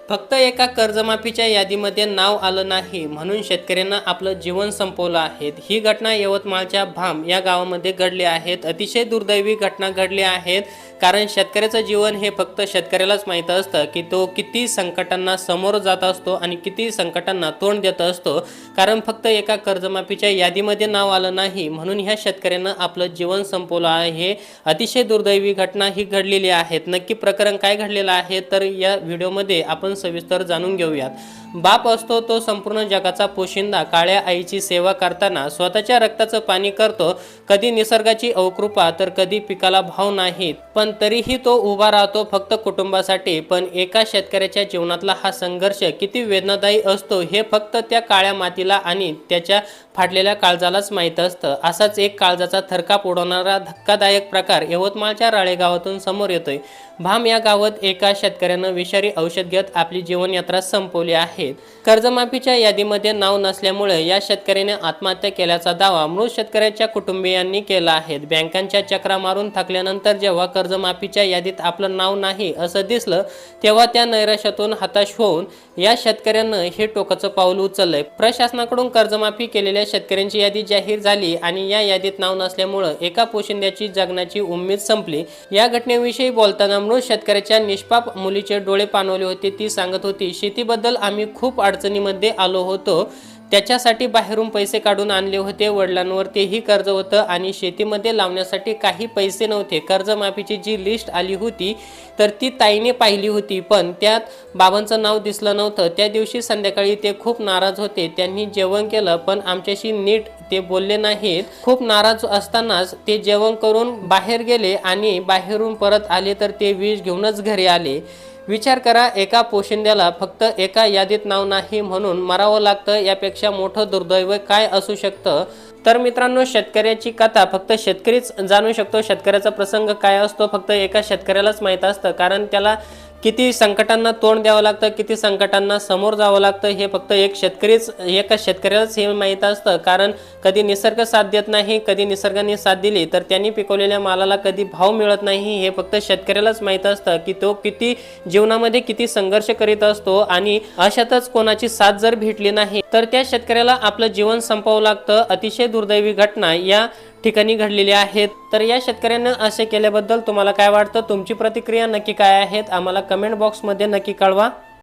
फक्त एका कर्जमाफीच्या यादीमध्ये नाव आलं नाही म्हणून शेतकऱ्यांना आपलं जीवन संपवलं आहे। ही घटना यवतमाळच्या भाम या गावामध्ये घडली आहे। अतिशय दुर्दैवी घटना घडली आहे, कारण शेतकऱ्याचं जीवन हे फक्त शेतकऱ्यालाच माहीत असतं की तो किती संकटांना समोर जात असतो आणि किती संकटांना तोंड देत असतो। कारण फक्त एका कर्जमाफीच्या यादीमध्ये नाव आलं नाही म्हणून ह्या शेतकऱ्यांना आपलं जीवन संपवलं आहे। अतिशय दुर्दैवी घटना ही घडलेली आहे। नक्की प्रकरण काय घडलेलं आहे तर या व्हिडिओमध्ये आपण सविस्तर जाणून घेऊयात। बाप असतो तो संपूर्ण जगाचा पोशिंदा, काळ्या आईची सेवा करताना स्वतःच्या रक्ताचं पाणी करतो। कधी निसर्गाची अवकृपा तर कधी पिकाला भाव नाही, पण तरीही तो उभा राहतो फक्त कुटुंबासाठी। पण एका शेतकऱ्याच्या जीवनातला हा संघर्ष किती वेदनादायी असतो हे फक्त त्या काळ्या मातीला आणि त्याच्या फाटलेल्या काळजालाच माहीत असतं। असाच एक काळजाचा थरकाप उडवणारा धक्कादायक प्रकार यवतमाळच्या राळे गावातून समोर येतोय। भाम या गावात एका शेतकऱ्यानं विषारी औषध घेत आपली जीवनयात्रा संपवली आहे। कर्जमाफीच्या यादीमध्ये नाव नसल्यामुळे या शेतकऱ्याने आत्महत्या केल्याचा दावा मृत शेतकऱ्याच्या कुटुंबियांनी केला आहे। बँकांच्या चक्रा मारून थकल्यानंतर जेव्हा कर्जमाफीच्या यादीत आपलं नाव नाही असं दिसलं, तेव्हा त्या नैराश्यातून हताश होऊन या शेतकऱ्यानं हे टोकाचं पाऊल उचललंय। प्रशासनाकडून कर्जमाफी केलेल्या शेतकऱ्यांची यादी जाहीर झाली आणि या यादीत नाव नसल्यामुळे एका पोशिंद्याची जगण्याची उमेद संपली। या घटनेविषयी बोलताना मृत शेतकऱ्याच्या निष्पाप मुलीचे डोळे पाणवले होते। ती सांगत होती, शेतीबद्दल आम्ही खूप अडचणीमध्ये आलो होतो, त्याच्यासाठी बाहेरून पैसे काढून आणले होते। वडिलांवर तेही कर्ज होतं आणि शेतीमध्ये लावण्यासाठी काही पैसे नव्हते। कर्जमाफीची जी लिस्ट आली होती तर ती ताईने पाहिली होती, पण त्यात बाबांचं नाव दिसलं नव्हतं। त्या दिवशी संध्याकाळी ते खूप नाराज होते। त्यांनी जेवण केलं पण आमच्याशी नीट ते बोलले नाहीत। खूप नाराज असतानाच ते जेवण करून बाहेर गेले आणि बाहेरून परत आले तर ते विष घेऊनच घरी आले। विचार करा, एका पोशिंद्याला फक्त एका यादीत नाव नाही म्हणून मरावं लागतं, यापेक्षा मोठं दुर्दैव काय असू शकतं। तर मित्रांनो, शेतकऱ्याची कथा फक्त शेतकरीच जाणू शकतो। शेतकऱ्याचा प्रसंग काय असतो फक्त एका शेतकऱ्यालाच माहीत असतं, कारण त्याला किती संकटांना तोंड द्यावं लागतं, किती संकटांना समोर जावं लागतं हे फक्त एका शेतकऱ्यालाच हे माहीत असतं। कारण कधी निसर्ग साथ देत नाही, कधी निसर्गाने साथ दिली तर त्यांनी पिकवलेल्या मालाला कधी भाव मिळत नाही हे फक्त शेतकऱ्यालाच माहीत असतं की तो किती जीवनामध्ये किती संघर्ष करीत असतो। आणि अशातच कोणाची साथ जर भेटली नाही तर त्या शेतकऱ्याला आपलं जीवन संपवावं लागतं। अतिशय दुर्दैवी घटना या ठिकाणी घडलेली आहेत। तर या शेतकऱ्यांना असे केल्याबद्दल तुम्हाला काय वाटतं, तुमची प्रतिक्रिया नक्की काय आहेत आम्हाला कमेंट बॉक्समध्ये नक्की कळवा।